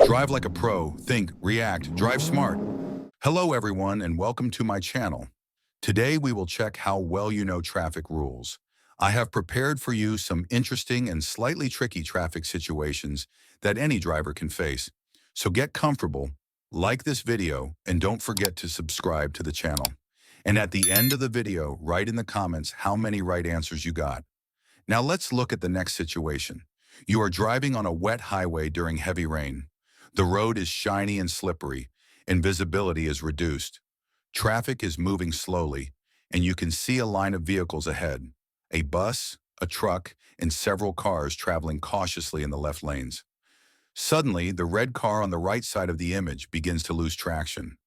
Drive like a pro, think, react, drive smart. Hello everyone and welcome to my channel. Today we will check how well you know traffic rules. I have prepared for you some interesting and slightly tricky traffic situations that any driver can face. So get comfortable, like this video, and don't forget to subscribe to the channel. And at the end of the video, write in the comments how many right answers you got. Now let's look at the next situation. You are driving on a wet highway during heavy rain. The road is shiny and slippery, and visibility is reduced. Traffic is moving slowly, and you can see a line of vehicles ahead. A bus, a truck, and several cars traveling cautiously in the left lanes. Suddenly, the red car on the right side of the image begins to lose traction.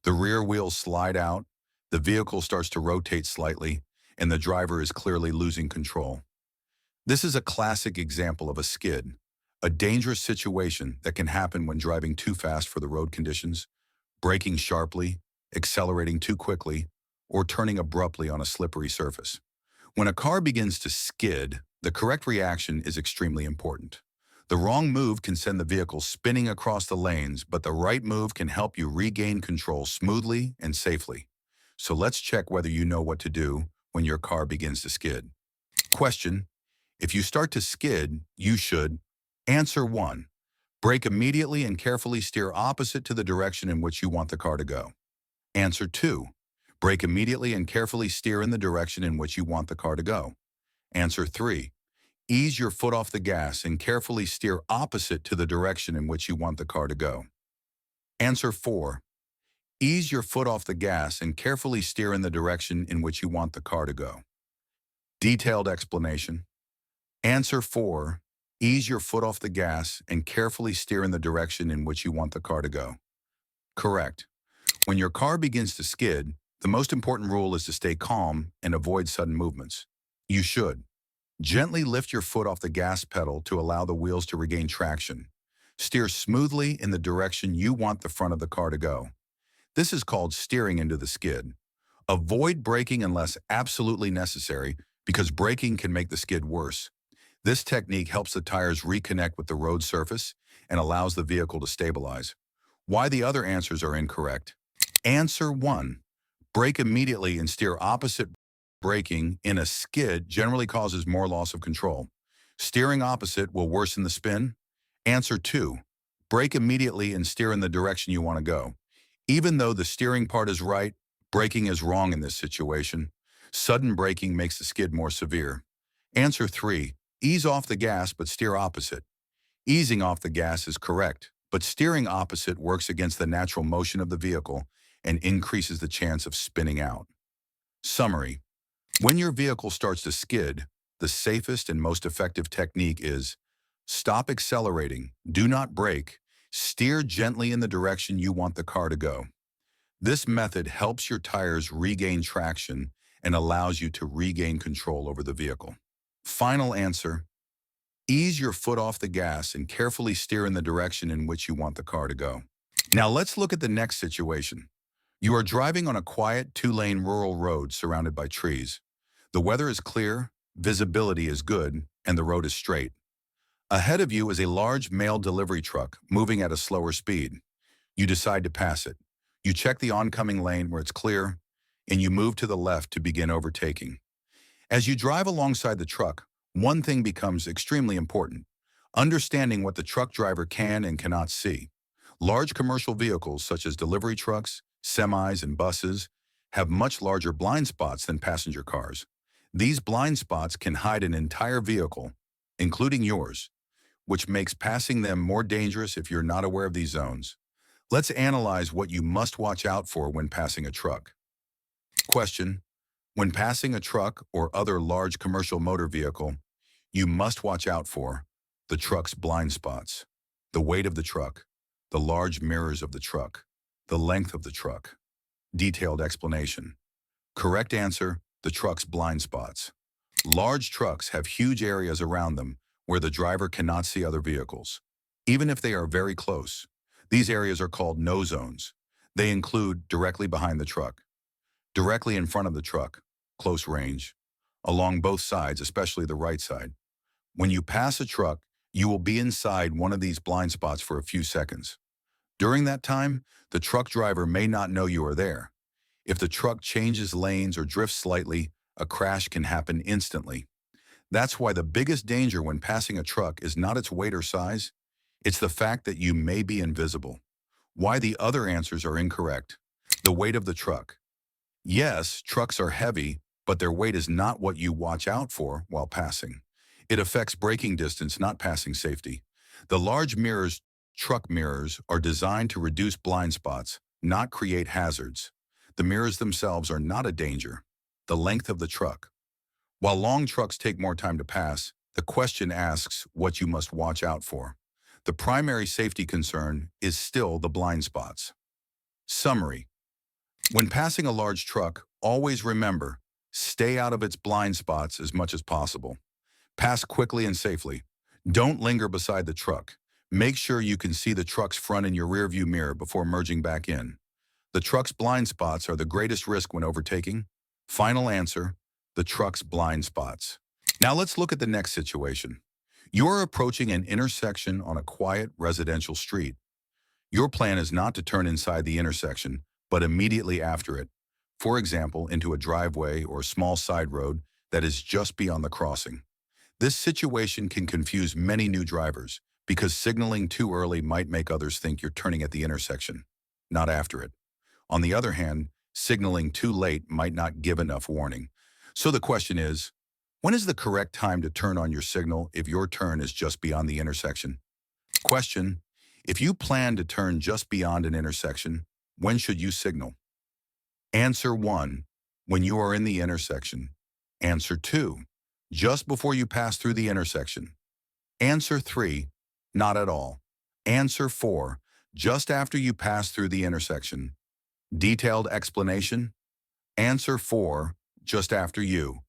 The rear wheels slide out, the vehicle starts to rotate slightly, and the driver is clearly losing control. This is a classic example of a skid, a dangerous situation that can happen when driving too fast for the road conditions, braking sharply, accelerating too quickly, or turning abruptly on a slippery surface. When a car begins to skid, the correct reaction is extremely important. The wrong move can send the vehicle spinning across the lanes, but the right move can help you regain control smoothly and safely. So let's check whether you know what to do when your car begins to skid. Question: if you start to skid, you should Answer 1. Brake immediately and carefully steer opposite to the direction in which you want the car to go. Answer 2. Brake immediately and carefully steer in the direction in which you want the car to go. Answer 3. Ease your foot off the gas and carefully steer opposite to the direction in which you want the car to go. Answer 4. Ease your foot off the gas and carefully steer in the direction in which you want the car to go. Detailed explanation. Answer 4. Ease your foot off the gas and carefully steer in the direction in which you want the car to go. Correct. When your car begins to skid, the most important rule is to stay calm and avoid sudden movements. You should gently lift your foot off the gas pedal to allow the wheels to regain traction. Steer smoothly in the direction you want the front of the car to go. This is called steering into the skid. Avoid braking unless absolutely necessary, because braking can make the skid worse. This technique helps the tires reconnect with the road surface and allows the vehicle to stabilize. Why the other answers are incorrect. Answer 1. Brake immediately and steer opposite. Braking in a skid generally causes more loss of control. Steering opposite will worsen the spin. Answer 2. Brake immediately and steer in the direction you want to go. Even though the steering part is right, braking is wrong in this situation. Sudden braking makes the skid more severe. Answer 3. Ease off the gas but steer opposite. Easing off the gas is correct, but steering opposite works against the natural motion of the vehicle and increases the chance of spinning out. Summary: when your vehicle starts to skid, the safest and most effective technique is stop accelerating, do not brake, steer gently in the direction you want the car to go. This method helps your tires regain traction and allows you to regain control over the vehicle. Final answer: ease your foot off the gas and carefully steer in the direction in which you want the car to go. Now let's look at the next situation. You are driving on a quiet two-lane rural road surrounded by trees. The weather is clear, visibility is good, and the road is straight. Ahead of you is a large mail delivery truck moving at a slower speed. You decide to pass it. You check the oncoming lane where it's clear, and you move to the left to begin overtaking. As you drive alongside the truck, one thing becomes extremely important: understanding what the truck driver can and cannot see. Large commercial vehicles such as delivery trucks, semis, and buses have much larger blind spots than passenger cars. These blind spots can hide an entire vehicle, including yours, which makes passing them more dangerous if you're not aware of these zones. Let's analyze what you must watch out for when passing a truck. Question: when passing a truck or other large commercial motor vehicle, you must watch out for the truck's blind spots, the weight of the truck, the large mirrors of the truck, the length of the truck. Detailed explanation. Correct answer: the truck's blind spots. Large trucks have huge areas around them where the driver cannot see other vehicles, even if they are very close. These areas are called no zones. They include directly behind the truck, directly in front of the truck, close range, along both sides, especially the right side. When you pass a truck, You will be inside one of these blind spots for a few seconds. During that time, the truck driver may not know you are there. If the truck changes lanes or drifts slightly, a crash can happen instantly. That's why the biggest danger when passing a truck is not its weight or size, it's the fact that you may be invisible. Why the other answers are incorrect. The weight of the truck. Yes, trucks are heavy, but their weight is not what you watch out for while passing. It affects braking distance, not passing safety. The large mirrors, truck mirrors, are designed to reduce blind spots, not create hazards. The mirrors themselves are not a danger. The length of the truck. While long trucks take more time to pass, the question asks what you must watch out for. The primary safety concern is still the blind spots. Summary. When passing a large truck, always remember, stay out of its blind spots as much as possible. Pass quickly and safely. Don't linger beside the truck. Make sure you can see the truck's front in your rearview mirror before merging back in. The truck's blind spots are the greatest risk when overtaking. Final answer, the truck's blind spots. Now let's look at the next situation. You're approaching an intersection on a quiet residential street. Your plan is not to turn inside the intersection, but immediately after it. For example, into a driveway or small side road that is just beyond the crossing. This situation can confuse many new drivers because signaling too early might make others think you're turning at the intersection, not after it. On the other hand, signaling too late might not give enough warning. So the question is, when is the correct time to turn on your signal if your turn is just beyond the intersection? Question, if you plan to turn just beyond an intersection, when should you signal? Answer 1, when you are in the intersection. Answer 2, just before you pass through the intersection. Answer 3, not at all. Answer 4, just after you pass through the intersection. Detailed explanation? Answer 4, just after you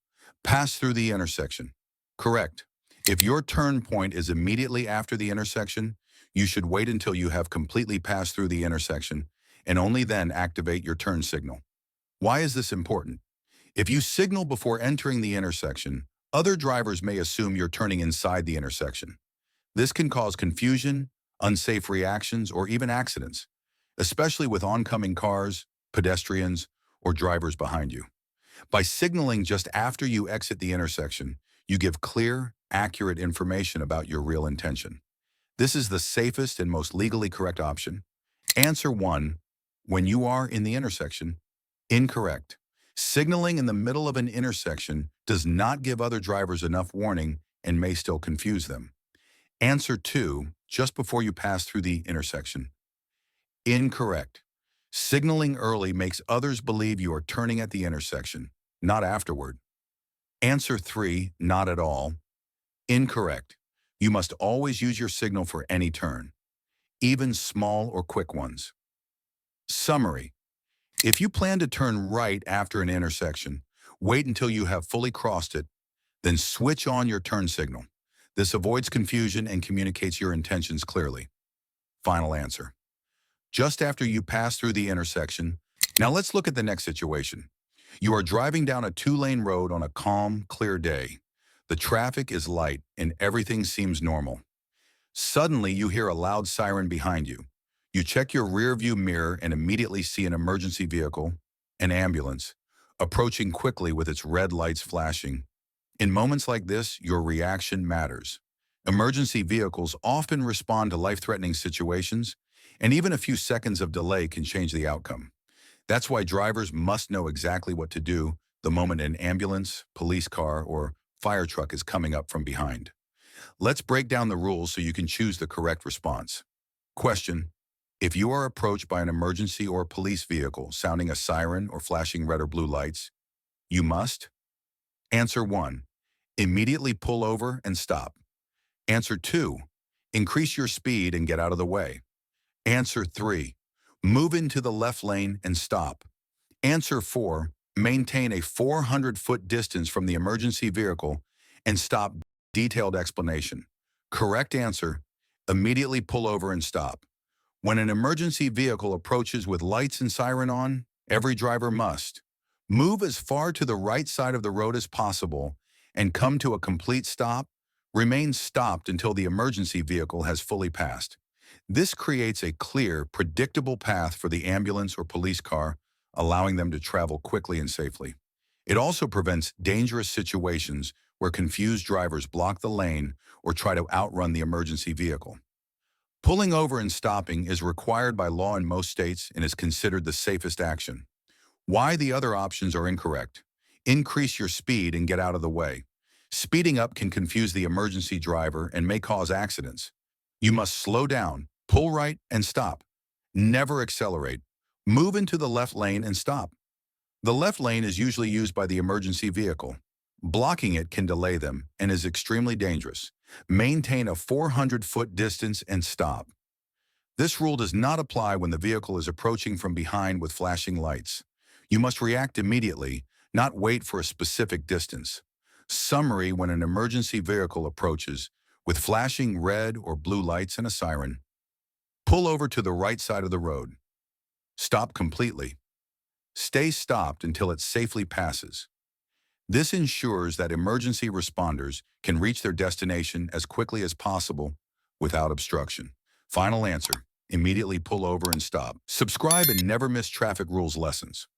pass through the intersection. Correct. If your turn point is immediately after the intersection, you should wait until you have completely passed through the intersection and only then activate your turn signal. Why is this important? If you signal before entering the intersection, other drivers may assume you're turning inside the intersection. This can cause confusion, unsafe reactions, or even accidents, especially with oncoming cars, pedestrians, or drivers behind you. By signaling just after you exit the intersection, you give clear, accurate information about your real intention. This is the safest and most legally correct option. Answer 1, when you are in the intersection. Incorrect. Signaling in the middle of an intersection does not give other drivers enough warning and may still confuse them. Answer 2, just before you pass through the intersection. Incorrect. Signaling early makes others believe you are turning at the intersection, not afterward. Answer 3, not at all. Incorrect. You must always use your signal for any turn, even small or quick ones. Summary. If you plan to turn right after an intersection, wait until you have fully crossed it, then switch on your turn signal. This avoids confusion and communicates your intentions clearly. Final answer. Just after you pass through the intersection. Now let's look at the next situation. You are driving down a 2-lane road on a calm, clear day. The traffic is light and everything seems normal. Suddenly, you hear a loud siren behind you. You check your rearview mirror and immediately see an emergency vehicle, an ambulance, approaching quickly with its red lights flashing. In moments like this, your reaction matters. Emergency vehicles often respond to life-threatening situations, and even a few seconds of delay can change the outcome. That's why drivers must know exactly what to do the moment an ambulance, police car, or fire truck is coming up from behind. Let's break down the rules so you can choose the correct response. Question: if you are approached by an emergency or police vehicle sounding a siren or flashing red or blue lights, you must Answer 1, immediately pull over and stop. Answer 2, increase your speed and get out of the way. Answer 3, move into the left lane and stop. Answer 4, maintain a 400-foot distance from the emergency vehicle and stop. Detailed explanation. Correct answer, immediately pull over and stop. When an emergency vehicle approaches with lights and siren on, every driver must move as far to the right side of the road as possible and come to a complete stop, Remain stopped until the emergency vehicle has fully passed. This creates a clear, predictable path for the ambulance or police car, allowing them to travel quickly and safely. It also prevents dangerous situations where confused drivers block the lane or try to outrun the emergency vehicle. Pulling over and stopping is required by law in most states and is considered the safest action. Why the other options are incorrect. Increase your speed and get out of the way. Speeding up can confuse the emergency driver and may cause accidents. You must slow down, pull right, and stop. Never accelerate. Move into the left lane and stop. The left lane is usually used by the emergency vehicle. Blocking it can delay them and is extremely dangerous. Maintain a 400-foot distance and stop. This rule does not apply when the vehicle is approaching from behind with flashing lights. You must react immediately, not wait for a specific distance. Summary: when an emergency vehicle approaches with flashing red or blue lights and a siren, pull over to the right side of the road. Stop completely. Stay stopped until it safely passes. This ensures that emergency responders can reach their destination as quickly as possible without obstruction. Final answer: immediately pull over and stop. Subscribe and never miss traffic rules lessons.